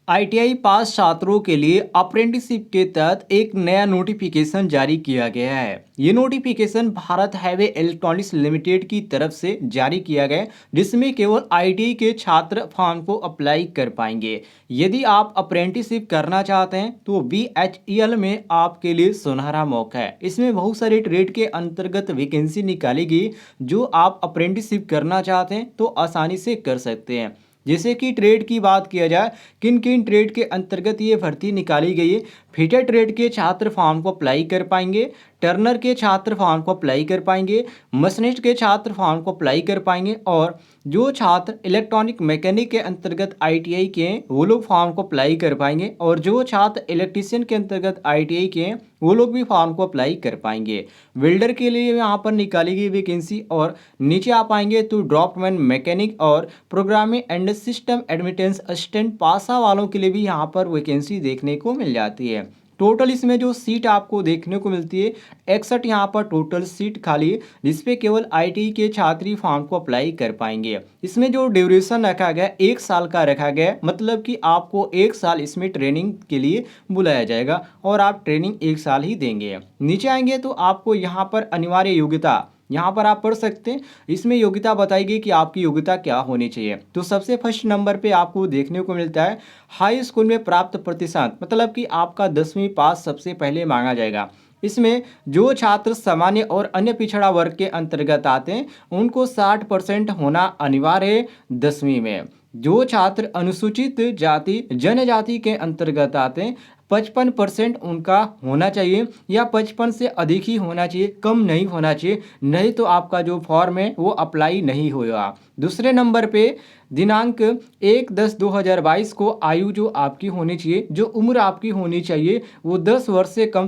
ITI pass छात्रों के लिए अप्रेंटिसशिप के तहत एक नया नोटिफिकेशन जारी किया गया है। ये नोटिफिकेशन भारत हैवे इलेक्ट्रॉनिक्स लिमिटेड की तरफ से जारी किया गया है, जिसमें केवल आईटीआई के छात्र फॉर्म को अप्लाई कर पाएंगे। यदि आप अप्रेंटिसशिप करना चाहते हैं तो बीएचईएल में आपके लिए सुनहरा मौका है। इसमें बहुत सारे ट्रेड के अंतर्गत वैकेंसी निकाली गई, जो आप अप्रेंटिसशिप करना चाहते हैं तो आसानी से कर सकते हैं। जैसे कि ट्रेड की बात किया जाए, किन किन ट्रेड के अंतर्गत ये भर्ती निकाली गई है। फिटर ट्रेड के छात्र फॉर्म को अप्लाई कर पाएंगे, टर्नर के छात्र फॉर्म को अप्लाई कर पाएंगे, मशीनिस्ट के छात्र फॉर्म को अप्लाई कर पाएंगे, और जो छात्र इलेक्ट्रॉनिक मैकेनिक के अंतर्गत आईटीआई के हैं वो लोग फॉर्म को अप्लाई कर पाएंगे, और जो छात्र इलेक्ट्रीशियन के अंतर्गत आईटीआई के हैं वो लोग भी फॉर्म को अप्लाई कर पाएंगे। वेल्डर के लिए यहाँ पर निकाली गई वैकेंसी, और नीचे आप आएंगे तो ड्रॉफ्टमैन मैकेनिक और programming and system admittance assistant पासा वालों के लिए भी यहाँ पर वैकेंसी देखने को मिल जाती है। टोटल इसमें जो सीट आपको देखने को मिलती है 61 यहाँ पर टोटल सीट खाली है, जिसपे केवल आईटी के छात्री फॉर्म को अप्लाई कर पाएंगे। इसमें जो ड्यूरेशन रखा गया 1 साल का रखा गया, मतलब कि आपको 1 साल इसमें ट्रेनिंग के लिए बुलाया जाएगा और आप ट्रेनिंग 1 साल ही देंगे। नीचे आएंगे तो आपको यहाँ पर अनिवार्य योग्यता यहाँ पर आप पढ़ सकते हैं। इसमें योग्यता बताई गई कि आपकी योग्यता क्या होनी चाहिए। तो सबसे फर्स्ट नंबर पे आपको देखने को मिलता है हाई स्कूल में प्राप्त प्रतिशत, मतलब कि आपका 10वीं पास सबसे पहले मांगा जाएगा। इसमें जो छात्र सामान्य और अन्य पिछड़ा वर्ग के अंतर्गत आते हैं उनको 60% होना अनिवार्य है 10वीं में। जो छात्र अनुसूचित जाति जनजाति के अंतर्गत आते हैं 55% उनका होना चाहिए, या 55 से अधिक ही होना चाहिए, कम नहीं होना चाहिए, नहीं तो आपका जो फॉर्म है वो अप्लाई नहीं होगा। दूसरे नंबर पे दिनांक 1/10/2022 को आयु जो आपकी होनी चाहिए, जो उम्र आपकी होनी चाहिए वो 10 वर्ष से कम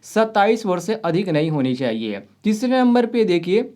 27 वर्ष से अधिक नहीं होनी चाहिए। तीसरे नंबर पे देखिए,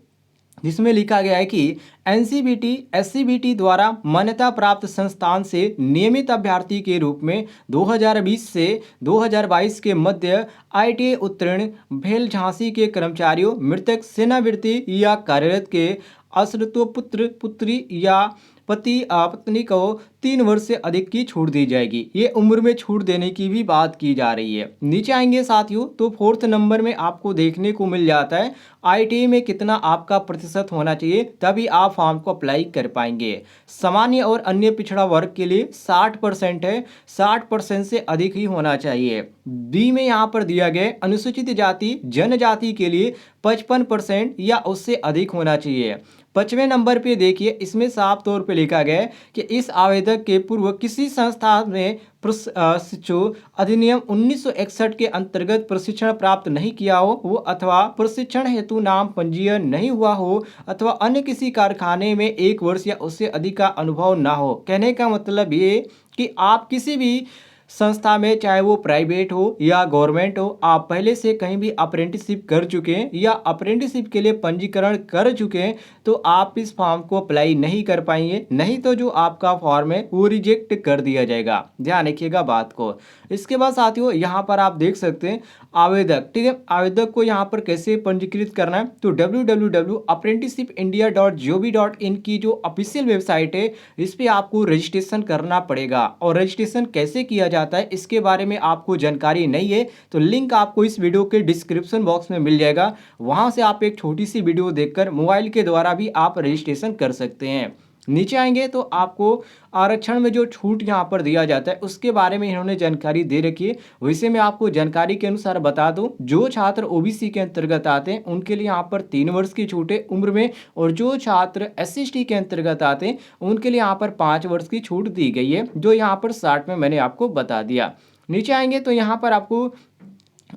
जिसमें लिखा गया है कि एनसीबीटी एससीबीटी द्वारा मान्यता प्राप्त संस्थान से नियमित अभ्यर्थी के रूप में 2020 से 2022 के मध्य आईटीआई उत्तीर्ण भेल झांसी के कर्मचारियों, मृतक सेनावृत्ति या कार्यरत के आश्रितों, पुत्र पुत्री या पति पत्नी को 3 वर्ष से अधिक की छूट दी जाएगी। ये उम्र में छूट देने की भी बात की जा रही है। नीचे आएंगे साथियों तो फोर्थ नंबर में आपको देखने को मिल जाता है आईटीआई में कितना आपका प्रतिशत होना चाहिए, तभी आप फॉर्म को अप्लाई कर पाएंगे। सामान्य और अन्य पिछड़ा वर्ग के लिए 60% है, 60% से अधिक ही होना चाहिए। बी में यहाँ पर दिया गया अनुसूचित जाति जनजाति के लिए 55% या उससे अधिक होना चाहिए। 5वें नंबर पे देखिए, इसमें साफ तौर पे लिखा गया है कि इस आवेदक के पूर्व किसी संस्था में प्रशिक्षु अधिनियम 1961 के अंतर्गत प्रशिक्षण प्राप्त नहीं किया हो वो, अथवा प्रशिक्षण हेतु नाम पंजीयन नहीं हुआ हो, अथवा अन्य किसी कारखाने में 1 वर्ष या उससे अधिक का अनुभव ना हो। कहने का मतलब ये कि आप किसी भी संस्था में, चाहे वो प्राइवेट हो या गवर्नमेंट हो, आप पहले से कहीं भी अप्रेंटिसशिप कर चुके हैं या अप्रेंटिसशिप के लिए पंजीकरण कर चुके हैं तो आप इस फॉर्म को अप्लाई नहीं कर पाएंगे, नहीं तो जो आपका फॉर्म है वो रिजेक्ट कर दिया जाएगा। ध्यान रखिएगा बात को। इसके बाद साथियों यहाँ पर आप देख सकते हैं आवेदक, ठीक है, आवेदक को यहाँ पर कैसे पंजीकृत करना है तो www.apprenticeshipindia.gov.in की जो ऑफिशियल वेबसाइट है इस पर आपको रजिस्ट्रेशन करना पड़ेगा। और रजिस्ट्रेशन कैसे किया जाता है इसके बारे में आपको जानकारी नहीं है तो लिंक आपको इस वीडियो के डिस्क्रिप्शन बॉक्स में मिल जाएगा, वहां से आप एक छोटी सी वीडियो देखकर मोबाइल के द्वारा भी आप रजिस्ट्रेशन कर सकते हैं। नीचे आएंगे तो आपको आरक्षण में जो छूट यहाँ पर दिया जाता है उसके बारे में इन्होंने जानकारी दे रखी है। वैसे मैं आपको जानकारी के अनुसार बता दूं, जो छात्र ओबीसी के अंतर्गत आते हैं उनके लिए यहाँ पर 3 वर्ष की छूट है उम्र में, और जो छात्र एससी/एसटी के अंतर्गत आते हैं उनके लिए यहाँ पर 5 वर्ष की छूट दी गई है, जो यहाँ पर 60 में मैंने आपको बता दिया। नीचे आएंगे तो यहाँ पर आपको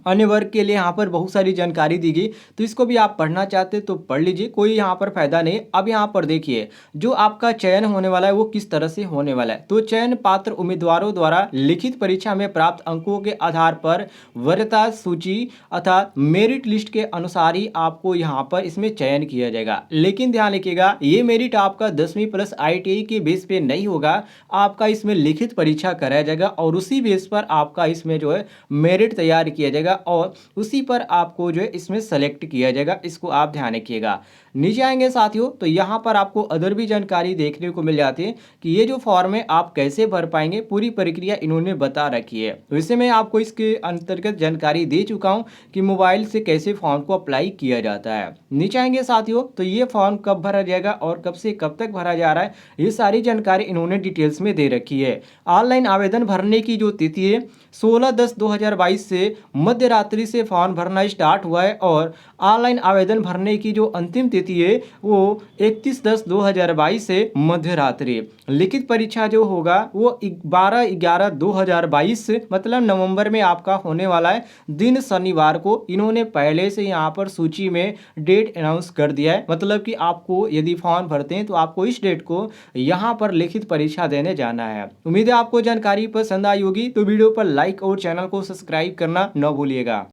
अन्य वर्ग के लिए यहाँ पर बहुत सारी जानकारी दी गई, तो इसको भी आप पढ़ना चाहते तो पढ़ लीजिए, कोई यहाँ पर फायदा नहीं। अब यहाँ पर देखिए जो आपका चयन होने वाला है वो किस तरह से होने वाला है। तो चयन पात्र उम्मीदवारों द्वारा लिखित परीक्षा में प्राप्त अंकों के आधार पर वरीयता सूची अर्थात मेरिट लिस्ट के अनुसार ही आपको यहाँ पर इसमें चयन किया जाएगा। लेकिन ध्यान रखिएगा ये मेरिट आपका 10वीं प्लस ITI के बेस पे नहीं होगा, आपका इसमें लिखित परीक्षा कराया जाएगा और उसी बेस पर आपका इसमें जो है मेरिट तैयार किया जाएगा। जाएगा और उसी पर आपको जो है इसमें सेलेक्ट किया जाएगा। इसको आप ध्यान रखिएगा। नीचे आएंगे साथियों तो यहाँ पर आपको अदर भी जानकारी देखने को मिल जाती है कि ये जो फॉर्म है आप कैसे भर पाएंगे, पूरी प्रक्रिया इन्होंने बता रखी है। वैसे मैं आपको इसके अंतर्गत जानकारी दे चुका हूँ कि मोबाइल से कैसे फॉर्म को अप्लाई किया जाता है। नीचे आएंगे साथियों तो ये फॉर्म कब भरा जाएगा और कब से कब तक भरा जा रहा है, ये सारी जानकारी इन्होंने डिटेल्स में दे रखी है। ऑनलाइन आवेदन भरने की जो तिथि है 16/10/2022 से मध्य रात्रि से फॉर्म भरना स्टार्ट हुआ है और ऑनलाइन आवेदन भरने की जो अंतिम तिथि है वो 31/10/2022 से मध्य रात्रि। लिखित परीक्षा जो होगा वो 12/11/2022 मतलब नवंबर में आपका होने वाला है, दिन शनिवार को। इन्होंने पहले से यहाँ पर सूची में डेट अनाउंस कर दिया है, मतलब कि आपको यदि फॉर्म भरते हैं तो आपको इस डेट को यहाँ पर लिखित परीक्षा देने जाना है। उम्मीद है आपको जानकारी पसंद आई होगी, तो वीडियो पर लाइक और चैनल को सब्सक्राइब करना न भूलिएगा।